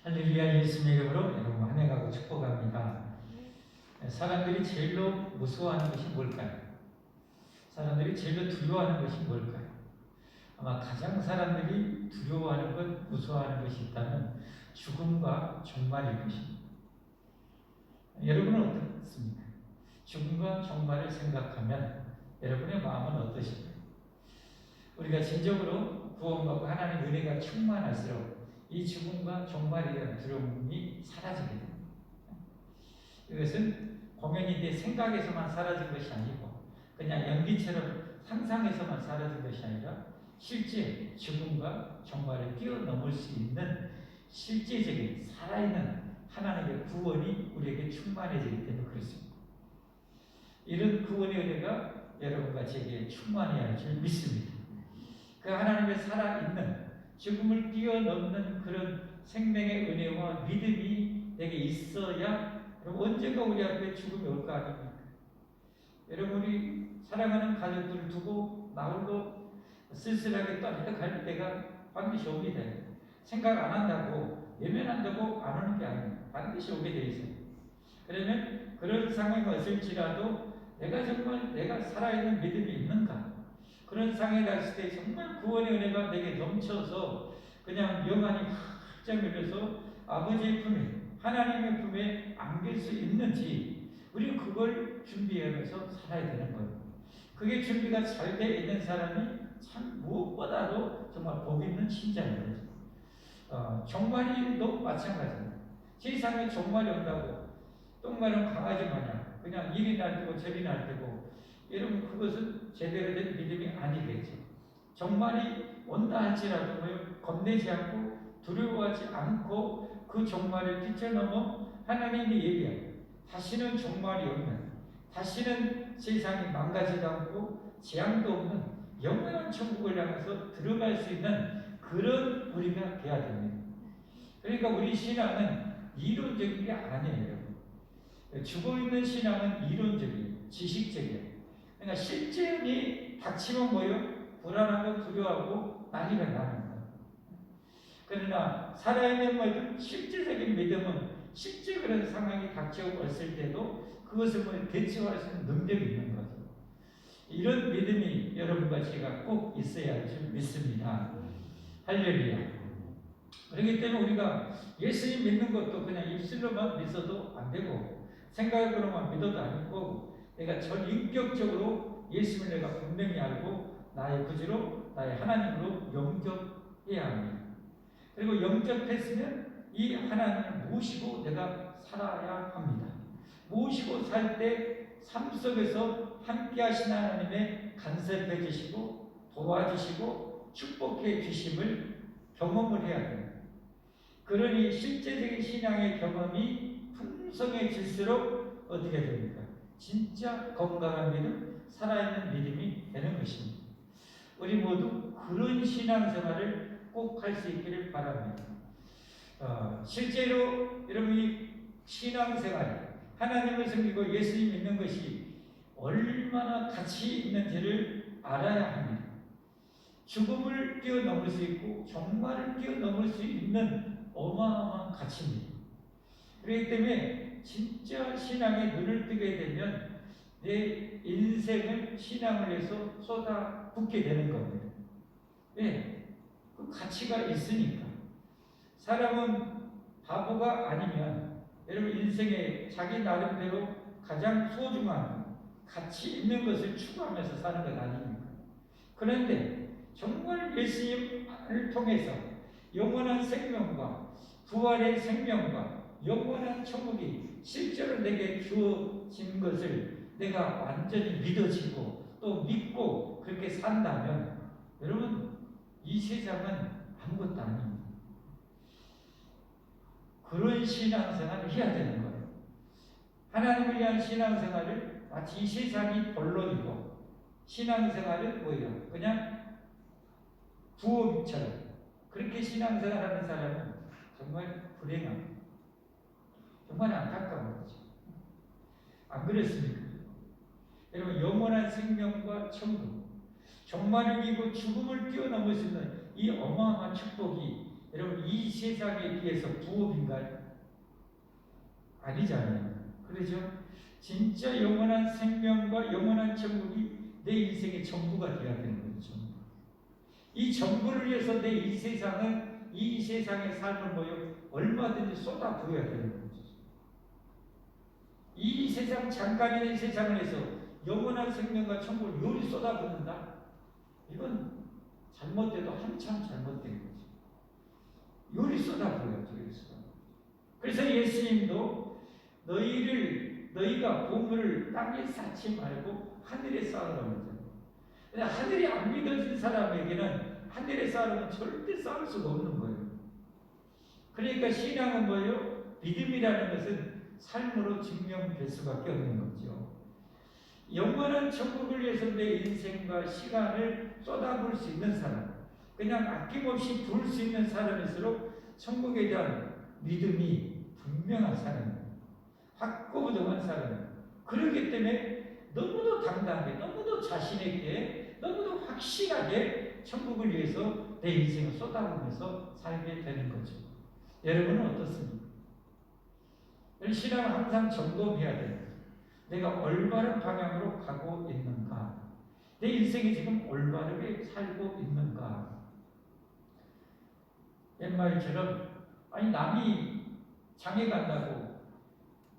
할렐루야. 예수님의 이름으로 여러분 환영하고 축복합니다. 사람들이 제일로 무서워하는 것이 뭘까요? 사람들이 제일로 두려워하는 것이 뭘까요? 아마 가장 사람들이 두려워하는 것, 무서워하는 것이 있다면 죽음과 종말일 것입니다. 여러분은 어떻습니까? 죽음과 종말을 생각하면 여러분의 마음은 어떠실까요? 우리가 진정으로 구원받고 하나님의 은혜가 충만할수록 이 죽음과 종말에 대한 두려움이 사라지게 됩니다. 이것은 공연이 내 생각에서만 사라진 것이 아니고 그냥 연기처럼 상상에서만 사라진 것이 아니라 실제 죽음과 종말을 뛰어넘을 수 있는 실제적인 살아있는 하나님의 구원이 우리에게 충만해지기 때문에 그렇습니다. 이런 구원의 은혜가 여러분과 제게 충만해야 할 줄 믿습니다. 그 하나님의 살아있는 죽음을 뛰어넘는 그런 생명의 은혜와 믿음이 내게 있어야 언젠가 우리 앞에 죽음이 올 거 아닙니까? 여러분이 사랑하는 가족들을 두고 나홀로 쓸쓸하게 떠나갈 때가 반드시 오게 돼요. 생각 안 한다고, 외면한다고 안 오는 게 아니에요. 반드시 오게 돼 있어요. 그러면 그런 상황이 왔을지라도 내가 살아있는 믿음이 있는가? 그런 상황에 갔을 때 정말 구원의 은혜가 내게 넘쳐서 그냥 영안이 활짝 열려서 아버지의 품에, 하나님의 품에 안길 수 있는지 우리는 그걸 준비하면서 살아야 되는 거예요. 그게 준비가 잘 되어 있는 사람이 참 무엇보다도 정말 복 있는 신자예요. 종말도 마찬가지입니다. 세상에 종말이 온다고 똥마른 강아지 마냥 그냥 이리 날 때고 저리 날 때고 여러분 그것은 제대로 된 믿음이 아니겠죠. 종말이 온다 할지라도 겁내지 않고 두려워하지 않고 그 종말을 뛰쳐넘어 하나님이 얘기해요. 다시는 종말이 없는, 다시는 세상이 망가지지 않고 재앙도 없는 영원한 천국을 향해서 들어갈 수 있는 그런 우리가 돼야 됩니다. 그러니까 우리 신앙은 이론적인 게 아니에요. 죽어있는 신앙은 이론적이에요. 지식적이에요. 그러니까 실제이 닥치면 불안하고 두려워하고 난리가 나는 거예요. 그러나 살아있는 모든 실제적인 믿음은 실제 그런 상황이 닥쳐왔을 때도 그것을 대처할 수 있는 능력이 있는 거죠. 이런 믿음이 여러분과 제가 꼭 있어야 할 줄 믿습니다. 할렐루야. 그렇기 때문에 우리가 예수님 믿는 것도 그냥 입술로만 믿어도 안 되고 생각으로만 믿어도 아니고 내가 전인격적으로 예수님을 내가 분명히 알고 나의 구주로 나의 하나님으로 영접해야 합니다. 그리고 영접했으면 이 하나님을 모시고 내가 살아야 합니다. 모시고 살 때 삶 속에서 함께 하신 하나님의 간섭해 주시고 도와주시고 축복해 주심을 경험을 해야 됩니다. 그러니 실제적인 신앙의 경험이 풍성해질수록 어떻게 됩니까? 진짜 건강한 믿음, 살아있는 믿음이 되는 것입니다. 우리 모두 그런 신앙생활을 꼭 할 수 있기를 바랍니다. 실제로 여러분이 신앙생활, 하나님을 섬기고 예수님 믿는 것이 얼마나 가치 있는지를 알아야 합니다. 죽음을 뛰어넘을 수 있고 종말을 뛰어넘을 수 있는 어마어마한 가치입니다. 그렇기 때문에 진짜 신앙에 눈을 뜨게 되면 내 인생을 신앙을 해서 쏟아붓게 되는 겁니다. 왜? 그 가치가 있으니까. 사람은 바보가 아니면 여러분 인생에 자기 나름대로 가장 소중한 가치 있는 것을 추구하면서 사는 것 아닙니까? 그런데 정말 예수님을 통해서 영원한 생명과 부활의 생명과 영원한 천국이 실제로 내게 주어진 것을 내가 완전히 믿어지고 또 믿고 그렇게 산다면 여러분 이 세상은 아무것도 아닙니다. 그런 신앙생활을 해야 되는 거예요. 하나님을 위한 신앙생활을 마치 이 세상이 본론이고 신앙생활은 뭐예요? 그냥 부업처럼 그렇게 신앙생활하는 사람은 정말 불행합니다. 정말 안타까운 거죠. 안 그렇습니까? 여러분 영원한 생명과 천국, 종말을 이기고 죽음을 뛰어넘을 수 있는 이 어마어마한 축복이 여러분 이 세상에 비해서 부업인가요? 아니잖아요. 그렇죠? 진짜 영원한 생명과 영원한 천국이 내 인생의 전부가 되어야 되는 거죠. 이 전부를 위해서 내 이 세상의 삶을 뭐요? 얼마든지 쏟아 부어야 되는 거죠. 이 세상 잠깐의 세상을 해서 영원한 생명과 천국을 요리 쏟아붓는다? 이건 잘못돼도 한참 잘못된 거죠. 요리 쏟아부어야죠. 그래서 예수님도 너희가 보물을 땅에 쌓지 말고 하늘에 쌓으라고 했잖아요. 근데 하늘이 안 믿어진 사람에게는 하늘에 쌓으면 절대 쌓을 수가 없는 거예요. 그러니까 신앙은 뭐예요? 믿음이라는 것은 삶으로 증명될 수밖에 없는 거죠. 영원한 천국을 위해서 내 인생과 시간을 쏟아부을 수 있는 사람, 그냥 아낌없이 부을 수 있는 사람일수록 천국에 대한 믿음이 분명한 사람입니다. 확고부동한 사람입니다. 그렇기 때문에 너무도 당당하게, 너무도 자신에게, 너무도 확실하게 천국을 위해서 내 인생을 쏟아부으면서 살게 되는 거죠. 여러분은 어떻습니까? 신앙은 항상 점검해야 돼요. 내가 올바른 방향으로 가고 있는가? 내 인생이 지금 올바르게 살고 있는가? 옛말처럼 아니 남이 장에 간다고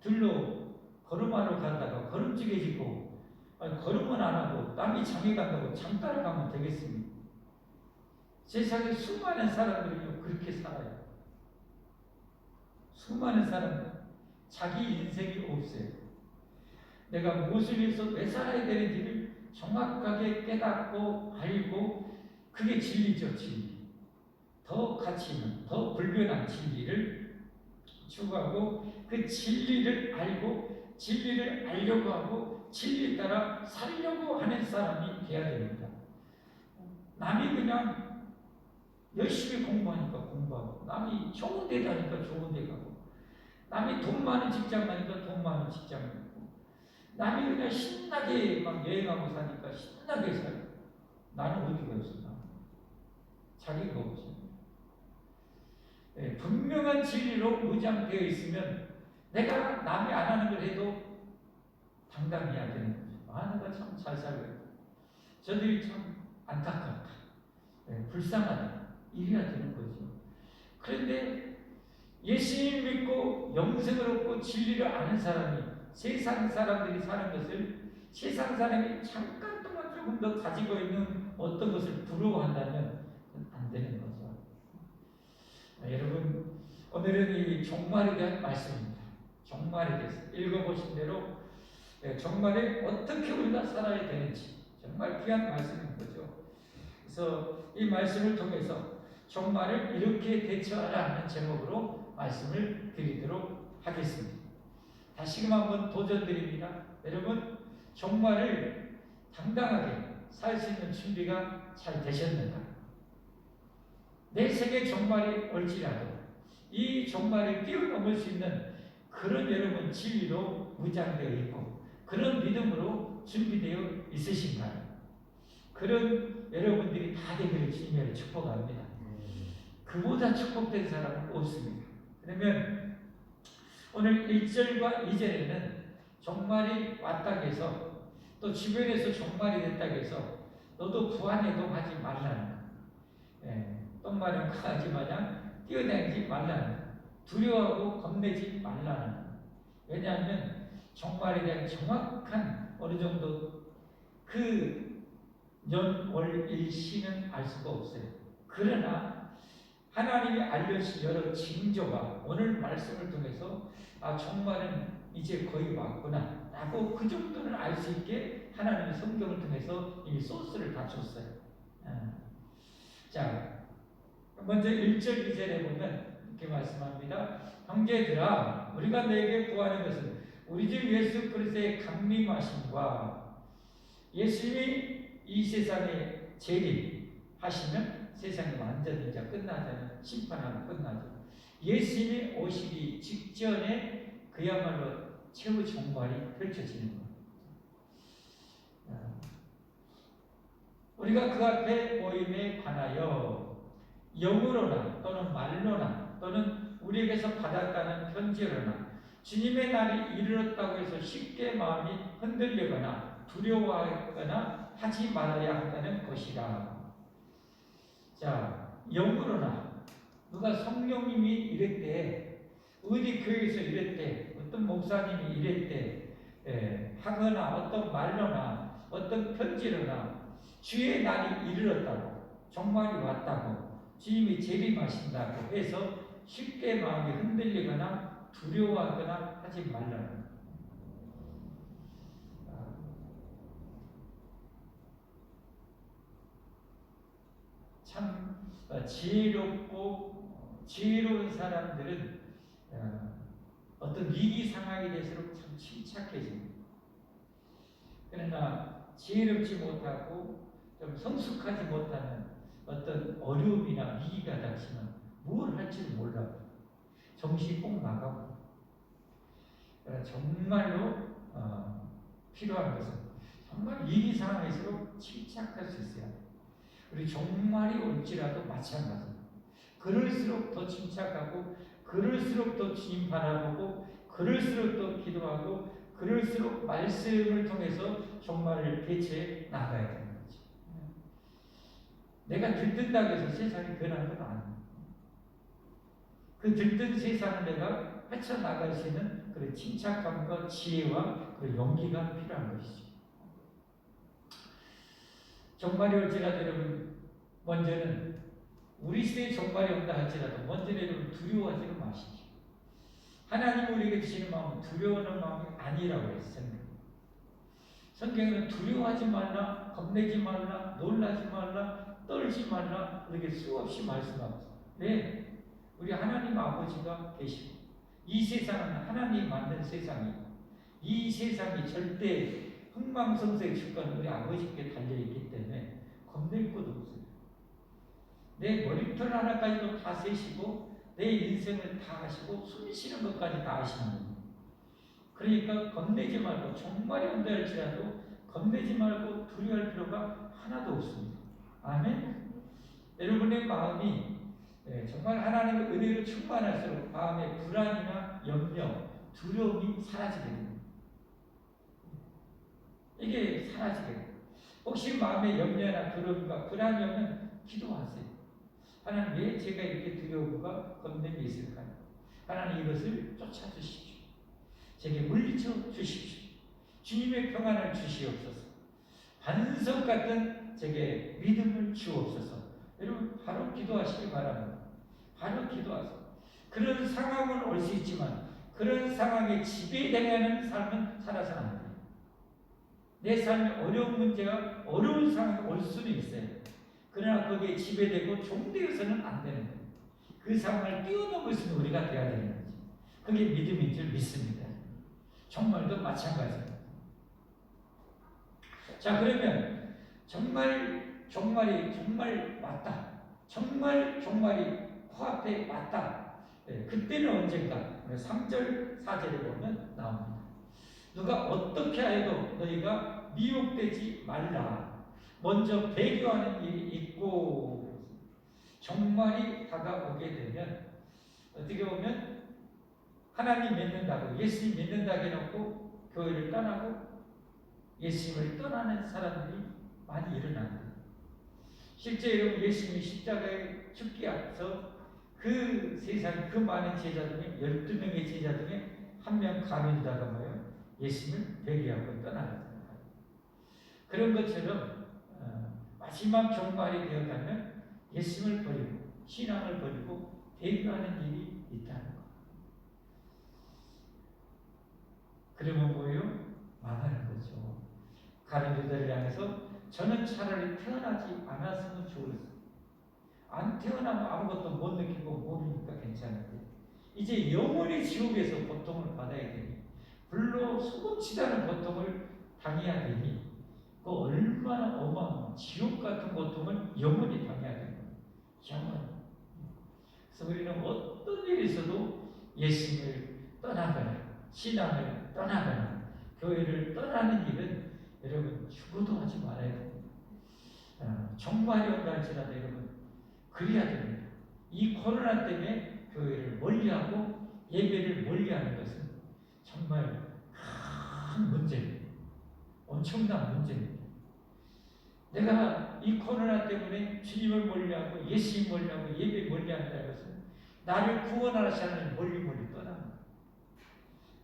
들로 걸음하러 가다가 걸음지게지고 걸음은 안 하고 남이 장에 간다고 장 따라가면 되겠습니까? 세상에 수많은 사람들이 그렇게 살아요. 수많은 사람들 자기 인생이 없어요. 내가 무엇을 위해서 왜 살아야 되는지를 정확하게 깨닫고 알고 그게 진리죠. 진리. 더 가치 있는, 더 불변한 진리를 추구하고 그 진리를 알고 진리를 알려고 하고 진리에 따라 살려고 하는 사람이 돼야 됩니다. 남이 그냥 열심히 공부하니까 공부하고 남이 좋은 데 다니까 좋은 데 가고 남이 돈 많은 직장 가니까 돈 많은 직장 가고 남이 그냥 신나게 막 여행하고 사니까 신나게 살고 나는 어디가 있어? 자기가 없지. 네, 분명한 진리로 무장되어 있으면 내가 남이 안 하는 걸 해도 당당해야 되는 거죠. 아, 내가 참 잘 살고 있다. 저들이 참 안타깝다. 네, 불쌍하다. 이래야 되는 거죠. 그런데 예수님 믿고 영생을 얻고 진리를 아는 사람이 세상 사람들이 사는 것을 세상 사람이 잠깐 동안 조금 더 가지고 있는 어떤 것을 부러워한다면 안 되는 거죠. 여러분 오늘은 이 종말에 대한 말씀입니다. 종말에 대해서 읽어보신 대로 종말에 어떻게 우리가 살아야 되는지 정말 귀한 말씀인 거죠. 그래서 이 말씀을 통해서 종말을 이렇게 대처하라 하는 제목으로 말씀을 드리도록 하겠습니다. 다시금 한번 도전드립니다. 여러분 종말을 당당하게 살 수 있는 준비가 잘 되셨는가? 내 생의 종말이 올지라도 이 종말을 뛰어넘을 수 있는 그런 여러분 진리로 무장되어 있고 그런 믿음으로 준비되어 있으신가요? 그런 여러분들이 다 되기를 주님으로 축복합니다. 그보다 축복된 사람은 없습니다. 그러면 오늘 1절과 2절에는 종말이 왔다 해서 또 주변에서 종말이 됐다 해서 너도 부안해동하지 말라는 똥마른 강아지 마냥 뛰어다니지 말라는 두려워하고 겁내지 말라는 왜냐하면 종말에 대한 정확한 어느 정도 그 연월일시는 알 수가 없어요. 그러나 하나님이 알려주신 여러 징조가 오늘 말씀을 통해서 종말은 이제 거의 왔구나 라고 그 정도는 알 수 있게 하나님의 성경을 통해서 이미 소스를 다 줬어요. 자, 먼저 1절 2절에 보면 이렇게 말씀합니다. 형제들아 우리가 너에게 구하는 것은 우리 주 예수 그리스도의 강림하심과 예수님이 이 세상에 재림하시면 세상이 완전히 이제 끝나잖아요. 심판하고 끝나죠. 예수님이 오시기 직전에 그야말로 최후 종말이 펼쳐지는 거예요. 우리가 그 앞에 모임에 관하여 영으로나 또는 말로나 또는 우리에게서 받았다는 편지로나 주님의 날이 이르렀다고 해서 쉽게 마음이 흔들리거나 두려워하거나 하지 말아야 한다는 것이다. 자, 영으로나 누가 성령님이 이랬대, 어디 교회에서 이랬대, 어떤 목사님이 이랬대, 하거나 어떤 말로나 어떤 편지로나 주의 날이 이르렀다고, 종말이 왔다고, 주님이 재림하신다고 해서 쉽게 마음이 흔들리거나 두려워하거나 하지 말라는. 참 지혜로운 사람들은 어떤 위기 상황이 될수록 참 침착해집니다. 그러나 지혜롭지 못하고 좀 성숙하지 못하는 어떤 어려움이나 위기가 닥치면 뭘 할지를 몰라. 정신이 꼭 나가고. 정말로 필요한 것은 정말 위기 상황일수록 침착할 수 있어야 돼. 우리 종말이 올지라도 마찬가지입니다. 그럴수록 더 침착하고, 그럴수록 더 주님 바라보고, 그럴수록 더 기도하고, 그럴수록 말씀을 통해서 종말을 대체해 나가야 되는 거죠. 내가 들뜬다고 해서 세상이 변하는 건 아니에요. 그 들뜬 세상을 내가 헤쳐나갈 수 있는 그런 침착함과 지혜와 그 용기가 필요한 것이죠. 종말이 올지라도 여러분, 먼저는 우리 시대에 종말이 온다 할지라도 먼저는 여러분 두려워하지는 마십시오. 하나님 우리에게 주시는 마음은 두려워하는 마음이 아니라고 했어요. 성경에는 두려워하지 말라, 겁내지 말라, 놀라지 말라, 떨지 말라 이렇게 수없이 말씀하고 있어요. 왜? 우리 하나님 아버지가 계시고 이 세상은 하나님이 만든 세상이고 이 세상이 절대 흥망성쇠의 주권은 우리 아버지께 달려있기 때문에 겁낼 것도 없어요. 내 머리털 하나까지도 다 세시고 내 인생을 다 하시고 숨 쉬는 것까지 다 하시는 겁니다. 그러니까 겁내지 말고 종말이 온다 할지라도 겁내지 말고 두려워할 필요가 하나도 없습니다. 아멘? 여러분의 마음이 정말 하나님의 은혜로 충만할수록 마음의 불안이나 염려, 두려움이 사라지게 됩니다. 이게 사라지게 됩니다. 혹시 마음에 염려나 두려움과 불안이 오면 기도하세요. 하나님 왜 제가 이렇게 두려움과 겁냄이 있을까요? 하나님 이것을 쫓아주십시오. 제게 물리쳐 주십시오. 주님의 평안을 주시옵소서. 반석 같은 제게 믿음을 주옵소서. 여러분 바로 기도하시기 바랍니다. 바로 기도하세요. 그런 상황은 올 수 있지만 그런 상황에 지배되는 삶은 살아서는 안 돼요. 내 삶에 어려운 문제가 어려운 상황이 올 수는 있어요. 그러나 거기에 지배되고 종되어서는 안 되는 거예요. 그 상황을 뛰어넘을 수 있는 우리가 되어야 되는 거죠. 그게 믿음인 줄 믿습니다. 정말도 마찬가지입니다. 자, 그러면 종말이 정말 왔다. 종말이 코앞에 왔다. 그때는 언젠가 3절 4절에 보면 나옵니다. 누가 어떻게 해도 너희가 미혹되지 말라. 먼저 배교하는 일이 있고 종말이 다가오게 되면 어떻게 보면 하나님 믿는다고 예수님 믿는다고 해놓고 교회를 떠나고 예수님을 떠나는 사람들이 많이 일어납니다. 실제 여러분 예수님이 십자가에 죽기 앞서 그 세상 그 많은 제자 중에 12명의 제자 중에 한 명 가룟유다가 뭐예요? 예수님을 배교하고 떠나갔잖아요. 그런 것처럼 마지막 종말이 되어가면 예수님을 버리고 신앙을 버리고 배교하는 일이 있다는 것. 그러면 뭐예요? 망하는 거죠. 가룟유다를 향해서 저는 차라리 태어나지 않았으면 좋겠어요. 안 태어나면 아무것도 못 느끼고 모르니까 괜찮은데 이제 영원히 지옥에서 고통을 받아야 되니 불로 수고치다는 고통을 당해야 되니 그 얼마나 어마어마한 지옥 같은 고통을 영원히 당해야 되는 거예요. 영원히. 그래서 우리는 어떤 일이 있어도 예수님을 떠나거나 신앙을 떠나거나 교회를 떠나는 일은 여러분 죽어도 하지 말아야 됩니다. 종말이 온다 할지라도 여러분 그래야 됩니다. 이 코로나 때문에 교회를 멀리하고 예배를 멀리하는 것은 정말 큰 문제입니다. 엄청난 문제입니다. 내가 이 코로나 때문에 주님을 멀리하고 예수님 멀리하고 예배 멀리한다는 것은 나를 구원하시는 멀리 떠납니다.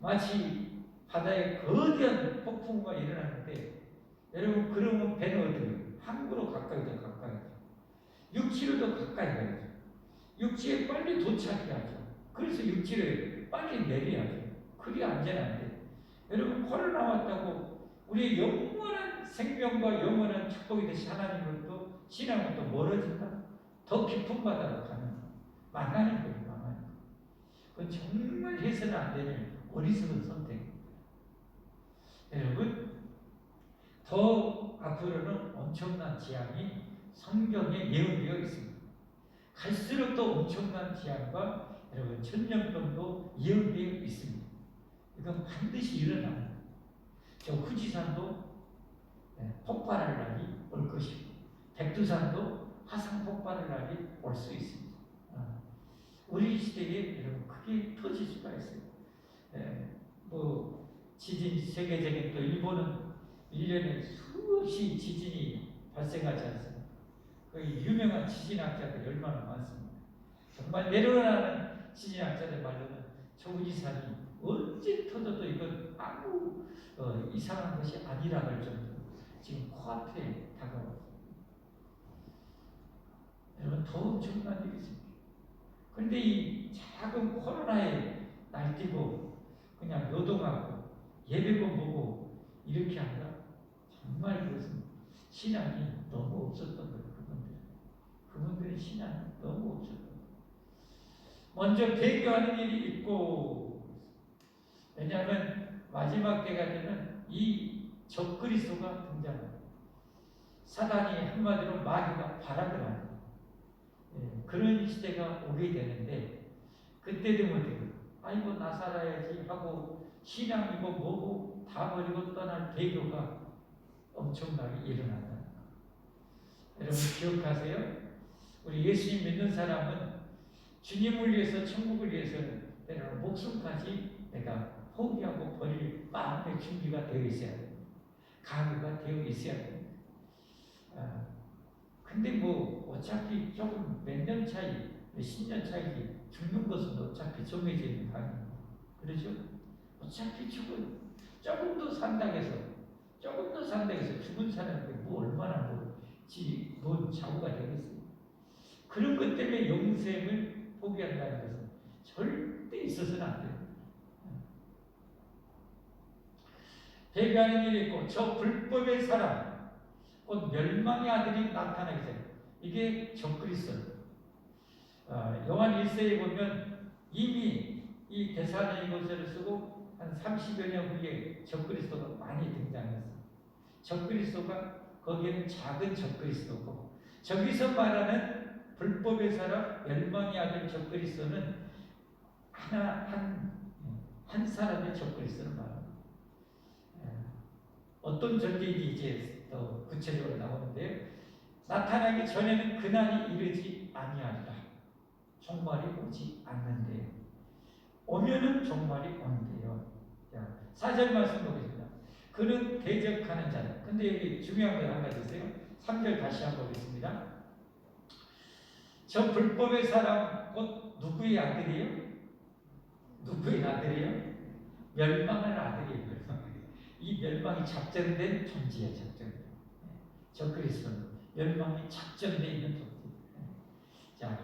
마치 바다에 거대한 폭풍우가 일어나는데 여러분 그러면 배는 어디요? 항구로 가까이 더 가까이 더 육지로 더 가까이 가야죠. 육지에 빨리 도착해야죠. 그래서 육지를 빨리 내려야죠. 그게 안전한데 여러분 코로나 왔다고 우리의 영원한 생명과 영원한 축복이 되신 하나님으로부터 신앙은 또 멀어진다. 더 깊은 바다로 가는 만나는 거예요. 만나는 거. 그건 정말 해서는 안 되는 어리석은 선택입니다. 여러분 더 앞으로는 엄청난 재앙이 성경에 예언되어 있습니다. 갈수록 더 엄청난 재앙과 여러분 천년병도 예언되어 있습니다. 이건 반드시 일어납니다. 저 후지산도 폭발할 날이 올 것이고 백두산도 화산 폭발할 날이 올 수 있습니다. 우리 시대에 여러분 크게 터질 수가 있어요. 뭐 지진 세계적인 또 일본은 1년에 수없이 지진이 발생하지 않습니다. 그 유명한 지진학자들이 얼마나 많습니다. 정말 내려오는 지진학자들 말로는 저 후지산이 언제 터져도 이건 아무 이상한 것이 아니라 할 정도로 지금 코앞에 다가왔습니다. 여러분 더 엄청난 일이십니다. 그런데 이 작은 코로나에 날뛰고 그냥 요동하고 예배고 보고 이렇게 한다? 정말 그것은 신앙이 너무 없었던 거예요. 그분들의 신앙이 너무 없었던 거예요. 먼저 배교하는 일이 있고 왜냐하면 마지막 때가 되면 이 적그리스도가 등장합니다. 사단이 한마디로 마귀가 발악을 합니다. 그런 시대가 오게 되는데 그때 되면 아이고 나 살아야지 하고 신앙이고 뭐고 다 버리고 떠날 배교가 엄청나게 일어난다. 여러분 기억하세요? 우리 예수님 믿는 사람은 주님을 위해서 천국을 위해서는 때로는 목숨까지 내가 포기하고 버릴 마음의 준비가 되어 있어야 됩니다. 각오가 되어 있어야 됩니다. 근데 뭐 어차피 조금 몇 년 차이, 몇십 년 차이지 죽는 것은 어차피 정해져 있는 거 아닙니까? 그렇죠? 어차피 조금 더 산다고 해서 죽은 사람한테 뭐 얼마나 뭔 자고가 되겠어요? 그런 것 때문에 영생을 포기한다는 것은 절대 있어서는 안 돼요. 배교하는 일이 있고 저 불법의 사람 곧 멸망의 아들이 나타나게 돼요. 이게 적그리스도예요. 요한 1세에 보면 이미 이 데살로니가서를 쓰고 한 30여 년 후에 적그리스도가 많이 등장했어요. 적그리스도가 거기에는 작은 적그리스도고 저기서 말하는 불법의 사람 멸망의 아들 적그리스도는 한 사람의 적그리스도를 말합니다. 어떤 전개인지 이제 더 구체적으로 나오는데요. 나타나기 전에는 그날이 이르지 아니하리라. 종말이 오지 않는데요. 오면은 종말이 오는데요. 자, 4절 말씀 보겠습니다. 그는 대적하는 자다. 근데 여기 중요한 걸 한 가지 있어요. 3절 다시 한번 보겠습니다. 저 불법의 사람 곧 누구의 아들이에요? 누구의 아들이에요? 멸망할 아들이에요. 이 멸망이 작정된 존재예요. 작정된. 적그리스도는 멸망이 작정되어 있는 존재. 자,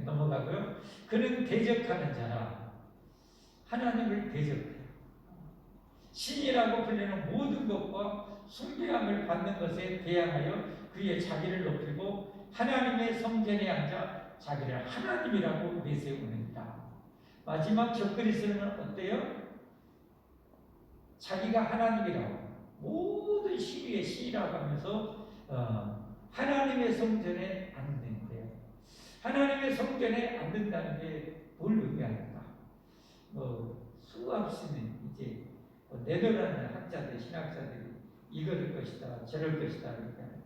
넘어가고요. 그는 대적하는 자라. 하나님을 대적해요. 신이라고 불리는 모든 것과 숭배함을 받는 것에 대항하여 그의 자기를 높이고 하나님의 성전에 앉아 자기를 하나님이라고 내세우는다. 마지막 적그리스도는 어때요? 자기가 하나님이라고 모든 신위의 신이라고 하면서 하나님의 성전에 앉는데요. 하나님의 성전에 앉는다는 게 뭘 의미하는가? 수없이는 이제 내도라는 학자들, 신학자들이 이럴 것이다, 저럴 것이다 이렇게 하는데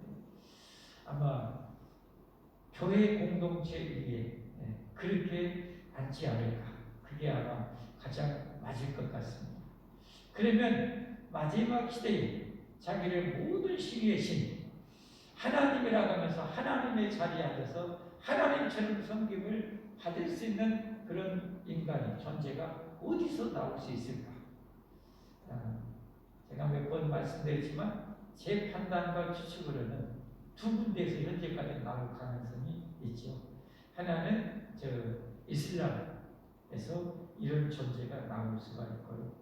아마 교회 공동체 위에 그렇게 앉지 않을까. 그게 아마 가장 맞을 것 같습니다. 그러면 마지막 시대에 자기를 모든 시기의 신 하나님이라고 하면서 하나님의 자리에 앉아서 하나님처럼 섬김을 받을 수 있는 그런 인간이 존재가 어디서 나올 수 있을까? 제가 몇 번 말씀드렸지만 제 판단과 추측으로는 두 군데에서 현재까지 나올 가능성이 있죠. 하나는 이슬람에서 이런 존재가 나올 수가 있고요.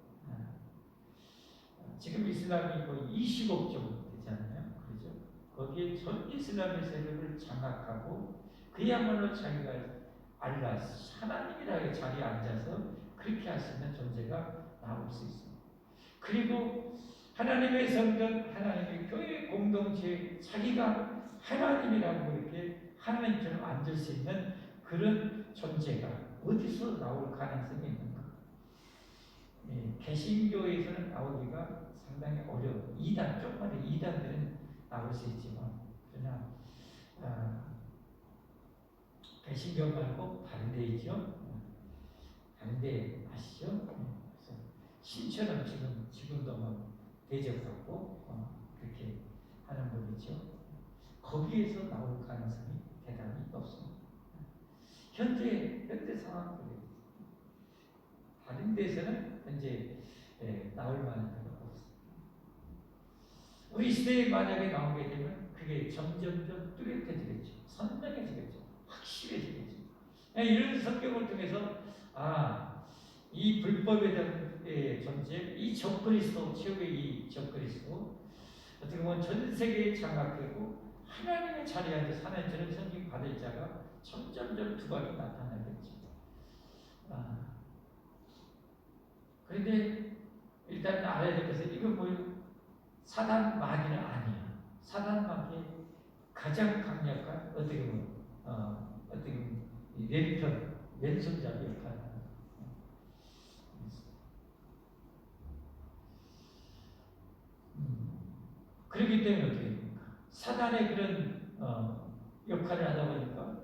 지금 이슬람이 거의 20억 정도 되잖아요. 그렇죠? 거기에 전 이슬람의 세력을 장악하고 그야말로 자기가 알라, 하나님이라는 자리에 앉아서 그렇게 할 수 있는 존재가 나올 수 있습니다. 그리고 하나님의 성전, 하나님의 교회 공동체, 자기가 하나님이라고 이렇게 하나님처럼 앉을 수 있는 그런 존재가 어디서 나올 가능성이 있는가? 개신교에서는 나오기가 상당히 어려워요. 조금만 이단들은 나올 수 있지만, 그러나 개신교 말고 다른 데 있죠. 다른 데 아시죠? 그래서 신처럼 지금도 뭐 대접받고 그렇게 하는 분이죠. 거기에서 나올 가능성이 대단히 높습니다. 현재 상황 다른 데서는 현재 나올 만한 데가 없습니다. 우리 시대에 만약에 나오게 되면 그게 점점점 뚜렷해지겠죠. 선명해지겠죠. 확실해지겠죠. 이런 성경을 통해서 이 불법에 대한 존재, 이 적그리스도, 최후의 이 적그리스도 어떻게 보면 전 세계에 장악되고 하나님의 자리에 앉아서 하나님처럼 섬김 받을 자가 점점점 두각이 나타나겠죠. 그런데 일단 알아야 될 것은 이건 뭐예요? 사단 마귀는 아니에요. 사단 마귀의 가장 강력한 어떻게 보면 왼손잡이 역할을 하는 그렇기 때문에 어떻게 됩니까? 사단의 그런 역할을 하다 보니까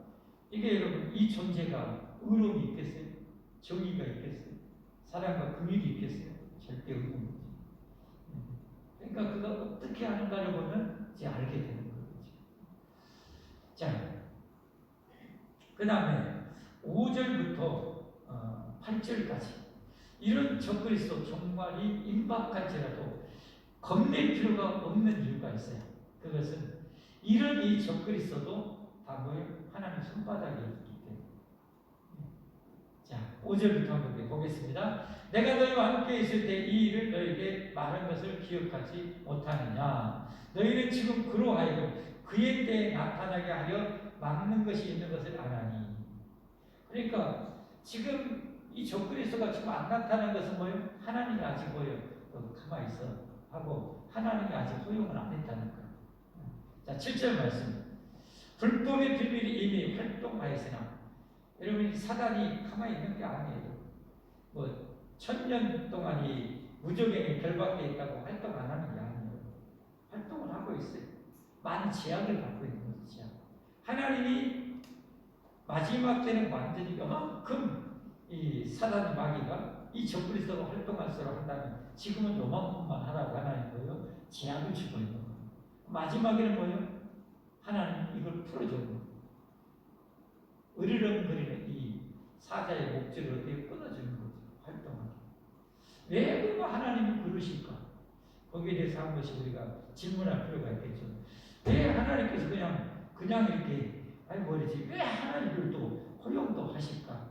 이게 여러분 이 존재가 의로움이 있겠어요? 정의가 있겠어요? 사랑과 긍휼이 있겠어요? 절대 없는 거죠. 그러니까 그가 어떻게 하는가를 보면 이제 알게 되는 거죠. 자, 그 다음에 5절부터 8절까지 이런 적그리스도 종말이 임박할지라도 겁낼 필요가 없는 이유가 있어요. 그것은 이런 이 적그리스도도 다 뭐예요? 하나님 손바닥에 있기 때문에. 자, 5절부터 한번 보겠습니다. 내가 너희와 함께 있을 때 이 일을 너희에게 말한 것을 기억하지 못하느냐? 너희는 지금 그로 하여금 그의 때에 나타나게 하려 막는 것이 있는 것을 아나니. 그러니까 지금 이 적그리스도가 지금 안 나타난 것은 뭐예요? 하나님이 아직 뭐예요? 가만히 있어 하고 하나님이 아직 허용을 안 했다는 거예요. 자, 7절 말씀. 불법의 비밀이 이미 활동하였으나 여러분 사단이 가만히 있는 게 아니에요. 1000년 동안 이 무적행에 결박되어 있다고 활동 안 하는 게 아니에요. 활동을 하고 있어요. 많은 제약을 받고 있는 거죠. 하나님이 마지막 때는 완전히 요만큼 이 사단의 마귀가 이 적그리스도가 활동할 수록 한다면 지금은 요만큼만 하라고 하나님 거예요. 제약을 주고 있는 거예요. 마지막에는 뭐예요? 하나님 이걸 풀어주는 거예요. 으르렁거리는 이 사자의 목줄을 어떻게 끊어주는 거죠. 활동하게. 왜 그러면 하나님이 그러실까? 거기에 대해서 한 번씩 우리가 질문할 필요가 있겠죠. 왜 하나님께서 그냥 이렇게 뭐지? 왜 하나님을 또 허용도 하실까?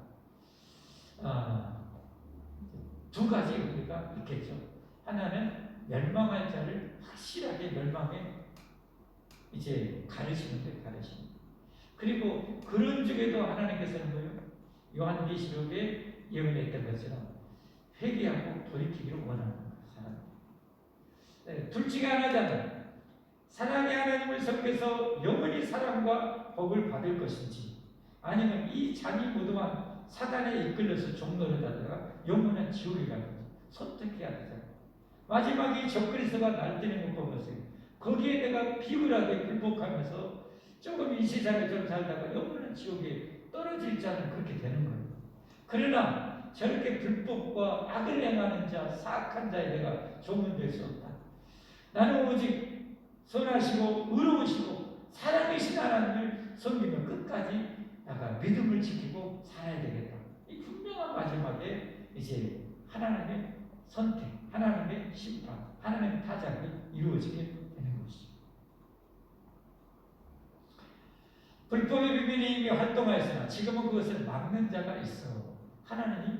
두 가지 우리가 있겠죠. 하나는 멸망할 자를 확실하게 멸망에 이제 가르치는 데 가르치는. 그리고 그런 중에도 하나님께서는 뭐예요? 요한계시록에 예언했던 것처럼 회개하고 돌이키기를 원하는 사람. 둘 중에 하나잖아요. 사랑의 하나님을 섬겨서 영원히 사랑과 복을 받을 것인지 아니면 이 잔인무도한 사단에 이끌려서 종노릇하다가 영원한 지옥에 가는지 선택해야 되잖아요. 마지막에 적그리스도가 날뛰는 것 보면서 거기에 내가 비굴하게 굴복하면서 조금 이 세상에 좀 살다가 영원한 지옥에 떨어질 자는 그렇게 되는 거예요. 그러나 저렇게 불법과 악을 행하는 자, 사악한 자에 내가 조문될 수 없다. 나는 오직 선하시고 의로우시고 사랑이신 하나님을 섬기며 끝까지 내가 믿음을 지키고 살아야 되겠다. 이 분명한 마지막에 이제 하나님의 선택, 하나님의 심판, 하나님의 타작이 이루어지게 되는 것이죠. 불법의 비밀이 이미 활동하였으나 지금은 그것을 막는 자가 있어. 하나님이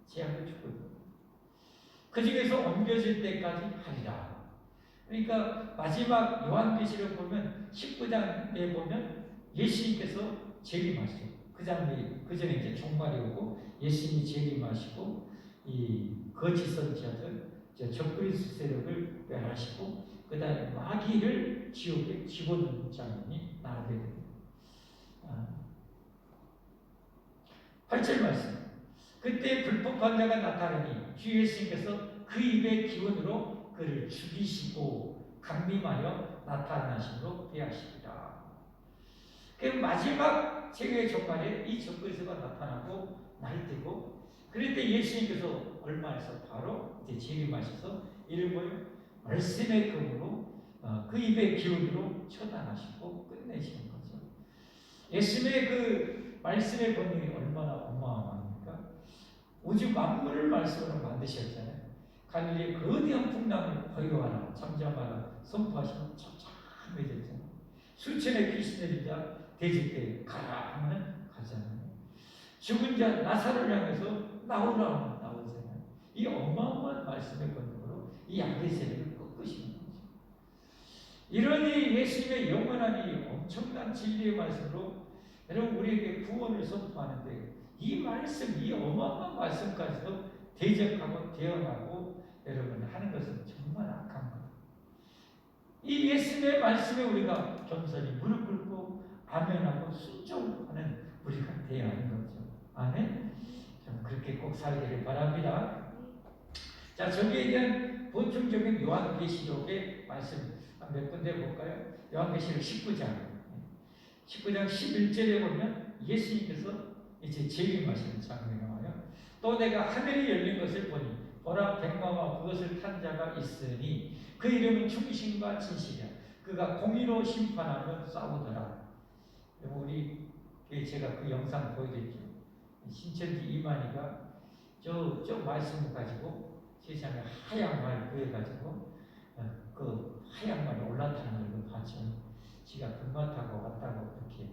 제약을 주고 있고 그 중에서 옮겨질 때까지 하리라. 그러니까 마지막 요한계시록 보면 19장에 보면 예수님께서 재림하시죠. 그 전에 이제 종말이 오고 예수님이 재림하시고 이 거짓 선지자들, 적그리스도 세력을 멸하시고 그 다음에 마귀를 지옥에 집어넣는 장면이 나오게 됩니다. 8절 말씀. 그때 불법한 자가 나타나니 주 예수님께서 그 입의 기운으로 그를 죽이시고 강림하여 나타나심으로 대하시리라. 그 마지막 세계의 종말에 이 적그리스도가 나타나고 날뛰고 그럴 때 예수님께서 얼마에서 바로 이제 재림하셔서 이를 뭐요? 말씀의 검으로 그 입의 기운으로 처단하시고 끝내시는 거죠. 예수님의 그 말씀의 권능이 얼마나 어마어마합니까? 우주 만물을 말씀으로 만드셨잖아요. 갈릴리의 거대한 풍랑을 허용하라, 잠잠하라, 선포하시면 잠잠해졌잖아요. 수천의 귀신들이 대집에 가라 하면 가잖아요. 죽은 자 나사로를 향해서 나오라 하면 나오잖아요. 이 어마어마한 말씀의 권능으로 이 악의 세력을 꺾으시는 거죠. 이러니 예수님의 영원한 이 엄청난 진리의 말씀으로 여러분 우리에게 구원을 선포하는데 이 말씀, 이 어마어마한 말씀까지도 대적하고 대응하고 여러분 하는 것은 정말 악한 거예요. 이 예수님의 말씀에 우리가 겸손히 무릎 꿇고 아멘하고 순종하는 우리가 되어야 하는 거죠. 아멘? 좀 그렇게 꼭 살기를 바랍니다. 자, 저기에 대한 보충적인 요한계시록의 말씀 몇 군데 볼까요? 요한계시록 19장 11절에 보면 예수님께서 이제 재림하시는 장면이 나와요. 또 내가 하늘이 열린 것을 보니 보라 백마와 그것을 탄 자가 있으니 그 이름은 충신과 진실이야. 그가 공의로 심판하며 싸우더라. 우리 제가 그 영상 보여드렸죠. 신천지 이만희가 저 말씀을 가지고 세상에 하얀 말 구해가지고 그 하얀 말이 올라타는 걸 봤죠. 지가 금마 타고 왔다고 그렇게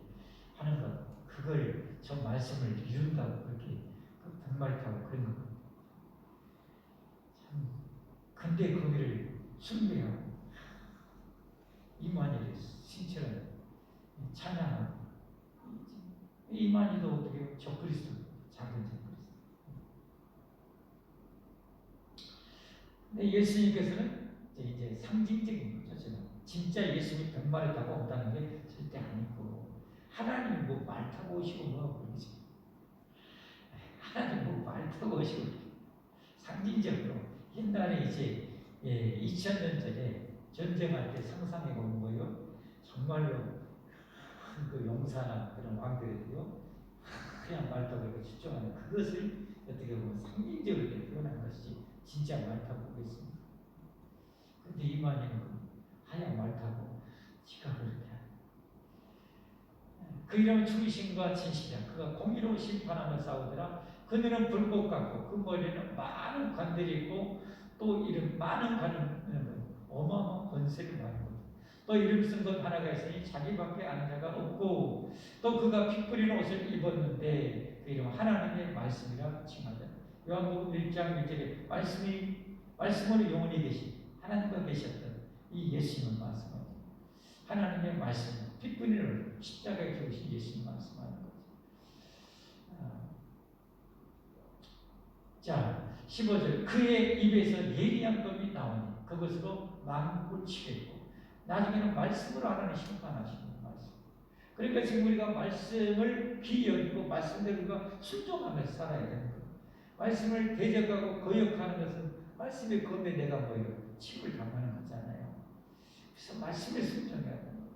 하는 것, 그걸 저 말씀을 이룬다고 그렇게 그 금말 타고 그런 것. 참, 근데 거기를 숭배하고 이만희를 신처럼 찬양하고 이만희도 어떻게 적그리스도 작은 적그리스도. 근데 예수님께서는 이제 상징적인 거죠. 진짜 예수님이 백마를 타고 온다는 게 절대 아니고 하나님 뭐 말 타고 오시고 뭐 그러지. 하나님 뭐 말 타고 오시고 상징적으로 옛날에 이제 2000년 전에 전쟁할 때 상상해 본 거예요. 정말로 그 용사나 그런 왕들이요 그냥 말 타고 이렇게 출정하는 그것을 어떻게 보면 상징적으로 표현한 것이지 진짜 말 타고 오겠습니다. 근데 이만희는 하얀 말 타고 지가 그렇게 그 이름은 충신과 진실이야. 그가 공의로 심판하며 싸우더라. 그들은 불꽃 같고 그 머리에는 많은 관들이 있고 또 이름 많은 관은 어마어마한 권세를 가지고 또 이름 쓴 것 하나가 있으니 자기밖에 아는 자가 없고 또 그가 피 뿌리는 옷을 입었는데 그 이름 하나님의 말씀이라 칭하다. 요한복음 1장 1절에 말씀으로 영원히 계신 하나님과 계셨던 이 예수님을 말씀하죠. 하나님의 말씀, 피 뿌리는 십자가에 죽으신 예수님 말씀하는 거죠. 자, 15절 그의 입에서 예리한 법이 나오니 그것으로 만국을 치겠고 나중에는 말씀으로 하나님 심판하시는 말씀. 그러니까 지금 우리가 말씀을 귀히 여기고 말씀대로 우리가 순종하면서 살아야 되는 거예요. 말씀을 대적하고 거역하는 것은 말씀의 검에 내가 뭐예요? 침을 당하는 거잖아요. 그래서 말씀에 순종해야 되는 거죠.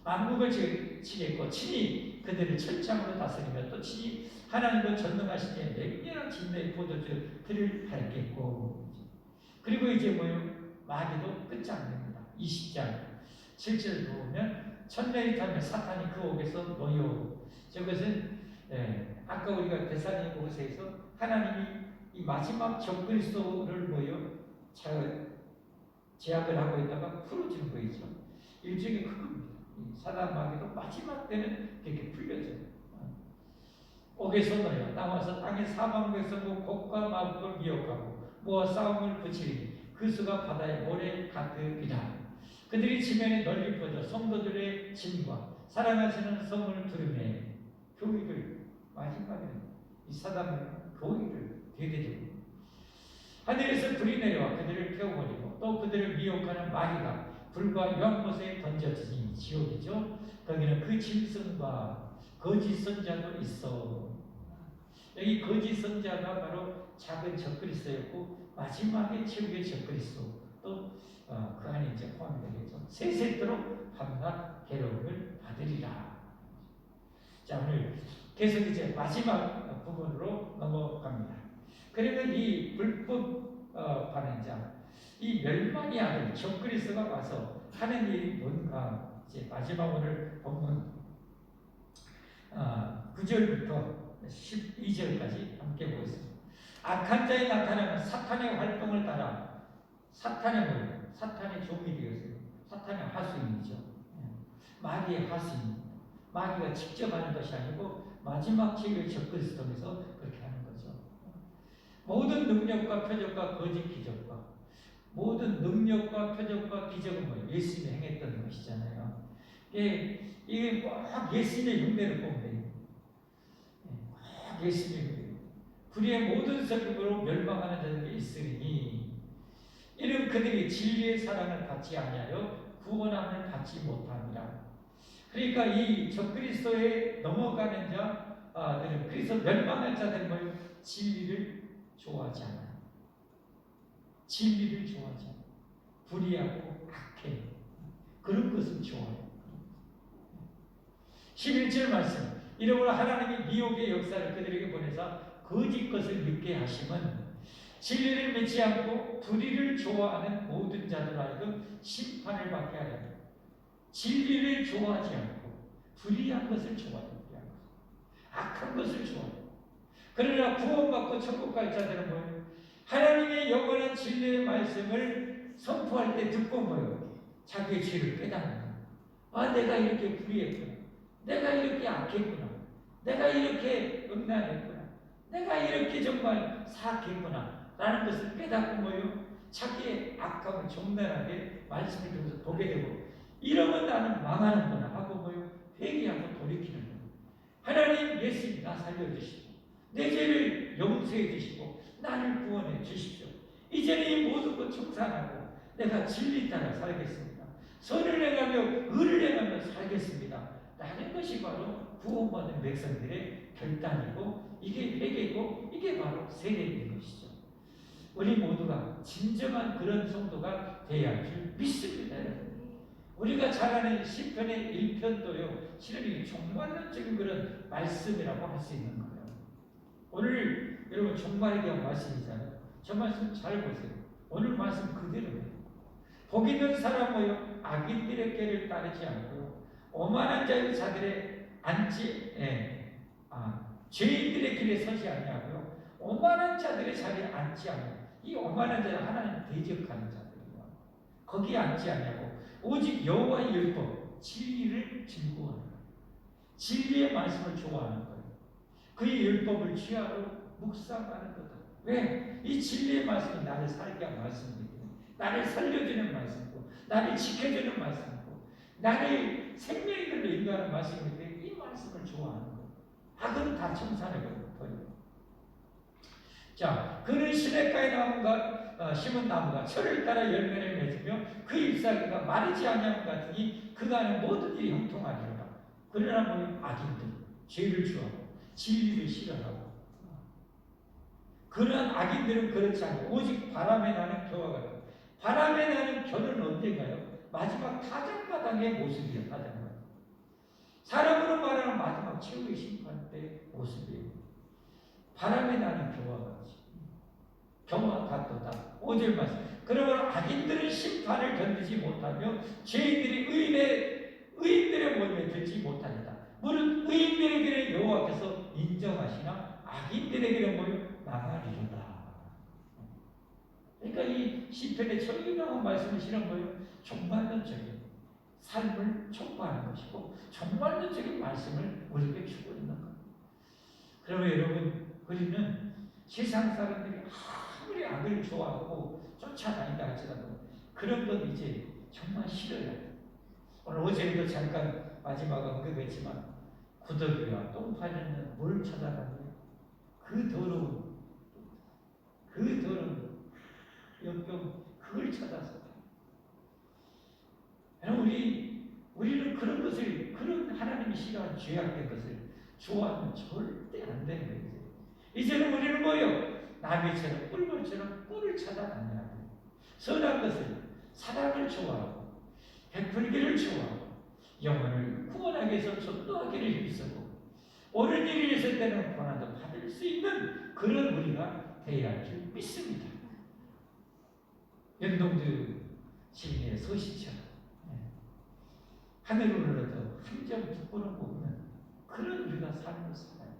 만국을 지겠고 친히 그들을 철창으로 다스리며 또 친히 하나님과 전능하신 게 맹렬한 진노의 포도주들을 밟겠고. 그리고 이제 마귀도 끝장냅니다. 20장 7절 보면 천년이 타면 사탄이 그 옥에서 놓여. 저것은 아까 우리가 데살로니가서에서 하나님이 이 마지막 적그리스도를 제약을 하고 있다가 풀어주는 거죠. 일종의 그겁니다. 사단 마귀도 마지막 때는 그렇게 풀려져요. 옥에서 놓여 나와서 땅의 사방 백성과 곡과 마법을 미혹하고 모아 싸움을 붙이니 그 수가 바다의 모래 같으리라. 그들이 지면에 널리 퍼져 성도들의 짐과 사랑하시는 성을 두르매 교회를 마지막에는 이 사단은 교회를 대대적으로 하늘에서 불이 내려와 그들을 태워버리고 또 그들을 미혹하는 마귀가 불과 연못에 던져지니 지옥이죠. 거기는 그 짐승과 거짓 선자도 있어. 여기 거짓 선자가 바로 작은 적그리스도였고 마지막에 최후의 적그리스도 또 그 안에 이제 포함이 되겠죠. 세세토록 밤낮 괴로움을 받으리라. 자, 오늘 계속 이제 마지막 부분으로 넘어갑니다. 그러면 이 불법 반응자, 이 멸망의 아들 적그리스도가 와서 하는 일이 뭔가 이제 마지막 오늘 본문 9절부터 12절까지 함께 보겠습니다. 악한 자에 나타나는 사탄의 활동을 따라 사탄의 종이 되었어요. 사탄의 하수인이죠. 마귀의 하수인. 마귀가 직접 하는 것이 아니고 마지막 책을 적그리스도에서 그렇게 하는 거죠. 모든 능력과 표적과 거짓 기적과 모든 능력과 표적과 기적은 예수님이 행했던 것이잖아요. 이게 꼭 예수님의 흉내를 뽐내요. 꼭 예수님의 흉내. 불의의 모든 성품으로 멸망하는 자들이 있으니 이는 그들이 진리의 사랑을 받지 아니하여 구원함을 받지 못합니다. 그러니까 이 적그리스도에 넘어가는 자들은 그리스도 멸망한 자들은 진리를 좋아하지 않아요. 진리를 좋아하지 않아요. 불의하고 악해. 그런 것을 좋아해요. 11절 말씀. 이러므로 하나님이 미혹의 역사를 그들에게 보내사 거짓 것을 믿게 하심은 진리를 믿지 않고 불의를 좋아하는 모든 자들 하여금 심판을 받게 하려. 진리를 좋아하지 않고 불의한 것을 좋아해요. 악한 것을 좋아해요. 그러나 구원받고 천국 갈 자들은 뭐예요? 하나님의 영원한 진리의 말씀을 선포할 때 듣고 뭐예요? 자기의 죄를 깨닫는 거예요. 내가 이렇게 불의했구나. 내가 이렇게 악했구나. 내가 이렇게 음란했구나. 내가 이렇게 정말 사악했구나. 라는 것을 깨닫고 뭐예요? 자기의 악함을 정면하게 말씀을 통해서 보게 되고 이러면 나는 망하는구나 하고 뭐예요? 회개하고 돌이키는 거예요. 하나님 예수님 나 살려주시고 내 죄를 용서해 주시고 나를 구원해 주십시오. 이제는 이 모든 것 청산하고 내가 진리 따라 살겠습니다. 선을 행하며 의를 행하며 살겠습니다. 라는 것이 바로 구원받은 백성들의 결단이고 이게 회개고 이게 바로 세례인 것이죠. 우리 모두가 진정한 그런 성도가 되어야 할 줄 믿습니다. 우리가 잘 아는 시편의 1편도요. 실은 이게 종말론적인 그런 말씀이라고 할 수 있는 거예요. 오늘 여러분 종말에 대한 말씀이잖아요. 저 말씀 잘 보세요. 오늘 말씀 그대로예요. 복 있는 사람은 악인들의 길을 따르지 않고요. 오만한 자들의 죄인들의 길에 서지 아니하고요. 오만한 자들의 자리에 앉지 않아요. 이 오만한 자는 하나님 대적하는 자들이에요. 거기에 앉지 않냐고 오직 여호와의 율법 진리를 즐거워하는 거예요. 진리의 말씀을 좋아하는 거예요. 그의 율법을 취하러 묵상하는 거다. 왜? 이 진리의 말씀이 나를 살게 한 말씀이기 때문에 나를 살려주는 말씀이고 나를 지켜주는 말씀이고 나를 생명의 길로 인도하는 말씀이기 때문에 이 말씀을 좋아하는 거예요. 악은 다 청산해버려요. 자, 그는 시냇가에 심은 나무가 철을 따라 열매를 맺으며 그 잎사귀가 마르지 아니함 같으니 그가 하는 모든 일이 형통하리라. 그러나 악인들 죄를 좋아하고 진리를 싫어하고 그러한 악인들은 그렇지 않고 오직 바람에 나는 겨와 같고 바람에 나는 겨는 언젠가요? 마지막 타작마당의 모습이에요. 타작마당. 사람으로 말하는 마지막 최후의 심판 때 모습이에요. 바람에 나는 겨와 같이. 겨와 같도다. 5절 말씀. 그러므로 악인들은 심판을 견디지 못하며 죄인들이 의인들의 모임에 들지 못하리다. 무릇 의인들에게는 여호와께서 인정하시나 악인들에게는 뭐요? 망하리로다. 그러니까 이 시편의 정의로운 말씀을 실은 거예요. 종말론적인 삶을 촉구하는 것이고 종말론적인 말씀을 우리에게 주고 있는 것. 그러면 여러분, 우리는 세상 사람들이 아무리 악을 좋아하고 쫓아다닌다 할지라도 그런 건 이제 정말 싫어요. 오늘 어제도 잠깐 마지막 언급했지만 구더기와 똥파리는 뭘 찾아다녀요? 그 더러운 역경 그걸 찾아서. 여러분, 우리는 그런 것을, 그런 하나님이 싫어하는 죄악된 것을 좋아하면 절대 안 되는 거예요. 이제는 우리는 뭐요? 나비처럼 꿀벌처럼 꿀을 찾아다녀야 돼요. 선한 것을, 사랑을 좋아하고 베풀기를 좋아하고 영혼을 구원하기 위해서 전도하기를 힘쓰고 옳은 일을 있을 때는 고난도 받을 수 있는 그런 우리가 되어야 할 줄 믿습니다. 연동주 시인의 서시처럼 하늘을 흘러도 한 점 부끄러운 부분은 그런 우리가 삶을 살아요.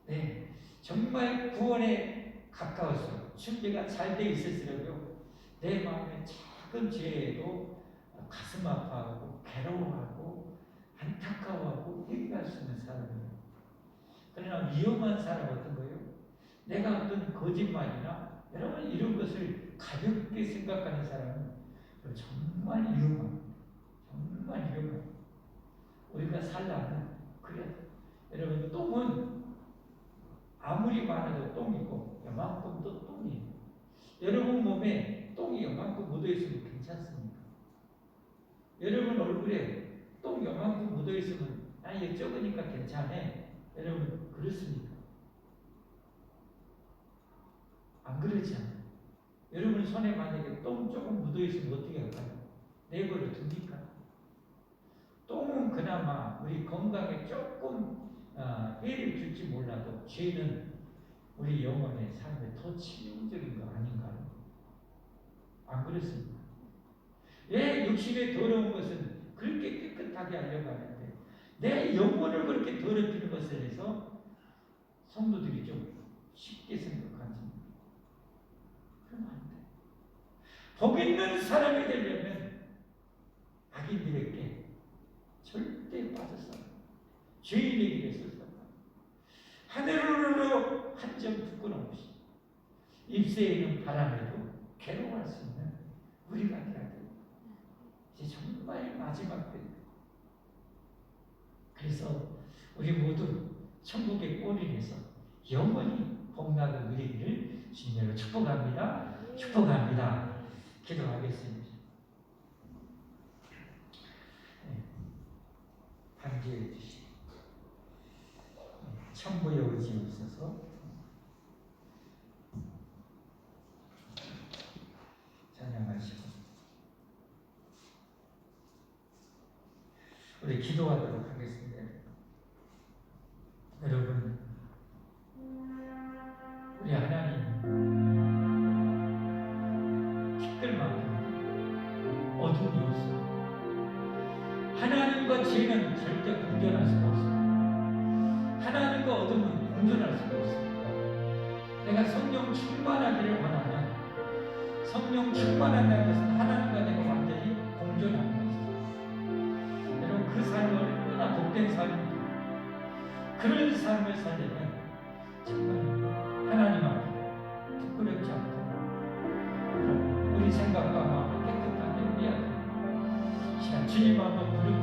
네, 정말 구원에 가까워서 준비가 잘 돼 있을수록요, 내 마음에 작은 죄에도 가슴 아파하고 괴로워하고 안타까워하고 회개할 수 있는 사람이에요. 그러나 위험한 사람 어떤 거예요? 내가 어떤 거짓말이나 여러분 이런 것을 가볍게 생각하는 사람은 정말 위험합니다. 정말 위험합니다. 우리가 살려면 그래야 돼. 여러분, 똥은 아무리 많아도 똥이고 요만큼도 똥이에요. 여러분 몸에 똥이 요만큼 묻어있으면 괜찮습니까? 여러분 얼굴에 똥 요만큼 묻어있으면 얘 적으니까 괜찮아. 여러분 그렇습니까? 안 그렇잖아요. 여러분 손에 만약에 똥 조금 묻어있으면 어떻게 할까요? 내버려 둡니까? 똥은 그나마 우리 건강에 조금 해를 줄지 몰라도 죄는 우리 영혼의 삶에 더 치명적인 거 아닌가요? 안 그렇습니까? 내 육신의 더러운 것은 그렇게 깨끗하게 하려고 하는데 내 영혼을 그렇게 더럽히는 것에 대해서 성도들이 좀 쉽게 생각하지. 그러면 안 돼. 복 있는 사람이 되려면 악인들에게 절대 빠져서 죄인의 길에 서서 하늘으로 한 점 부끄럼 없이 입새에 있는 바람에도 괴로워할 수 있는 우리가 되어야 돼요. 이제 정말 마지막 때. 그래서 우리 모두 천국의 꼴인에서 영원히 복락을 누리기를 주님으로 축복합니다. 축복합니다. 기도하겠습니다. 반기해 주시고 천부의 의지 없어서 찬양하시고 우리 기도하도록 하겠습니다. 여러분, 우리 하나님 티끌만큼 어둠이 없습니다. 하나님과 죄는 절대 공존할 수가 없습니다. 하나님과 어둠은 공존할 수가 없습니다. 내가 성령 충만하기를 원하면 성령 충만한다는 것은 하나님과 내가 완전히 공존하는 것이죠. 여러분, 그 삶은 얼마나 복된 삶입니다. 그런 삶을 살려면 정말 하나님 앞에 부끄럽지 않고 우리 생각과 마음을 깨끗하게 해야 됩니다. 시간 주님 한번 부르고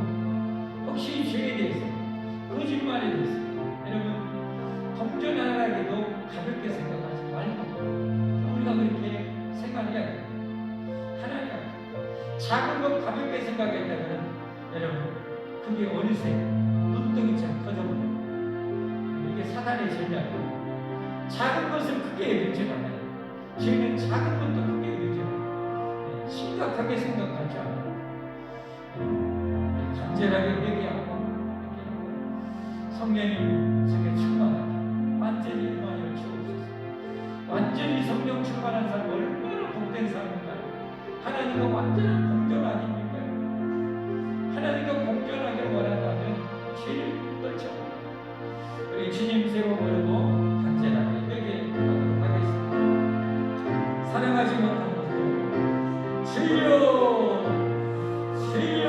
혹시 죄에 대해서 거짓말에 대해서 여러분 동전하나라도 가볍게 생각하지 말고 우리가 그렇게 생각해야 됩니다. 하나님 앞에 작은 것 가볍게 생각했다면 여러분 그게 어느새 눈덩이처럼 커져버려요. 이게 사단의 전략이에요. 작은 것을 크게 여기지 않아요. 죄는 작은 것도 크게 여기지 않아요. 심각하게 생각하지 않아요. 간절하게 회개하고 성령님 속에 충만하게 완전히 임하여 주옵소서. 완전히 성령 충만한 사람 얼마나 복된 사람인가요? 하나님과 완전한 공존 아닙니까? 하나님과 공존하기를 원한다면 죄를 떨쳐버려 우리 주님 세워 버리고 간절하게 회개하도록 하겠습니다. 사랑하지 못한 것도 주여 주여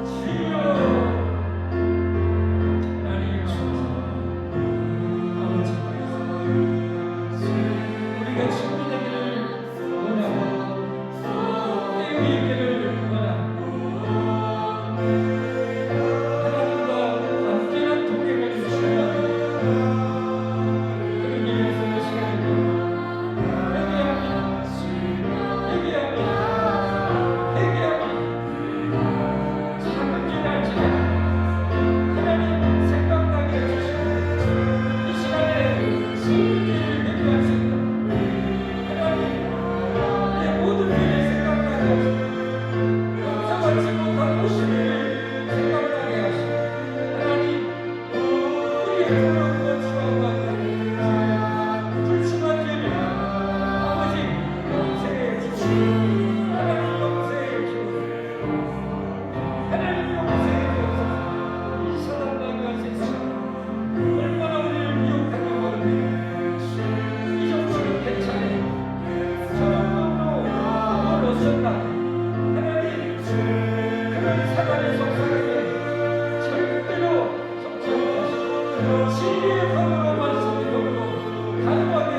주여 하나님 아버지 우리가 충분하기를 원하고 깨어 있기를 원하고 하나님과 완전한 동행을 주시는 그런 일에서 시간을 회개합니다. 작은 줄 알지만 하나님 생각나게 해주시고 이 시간에 우리를 회개할 생각 하나님 내 모든 일을 생각나게 하시고 용서받지 못한 모습을 생각나게 하시고 하나님 우리의 더러운 것과 불충한 죄를 아버지 용서해 주시고 하나님 용서해 주시고 하나님 용서해 주옵소서. 이 사단과 세상 얼마나 우리를 미혹하게 모릅니다. 이 정도는 괜찮아요. 저 정도로 뭘 어쩐다. 하나님 그런 사단의 속삭임에 절대로 속지 않으시고 진리의 법으로 말씀의 법으로 단호하게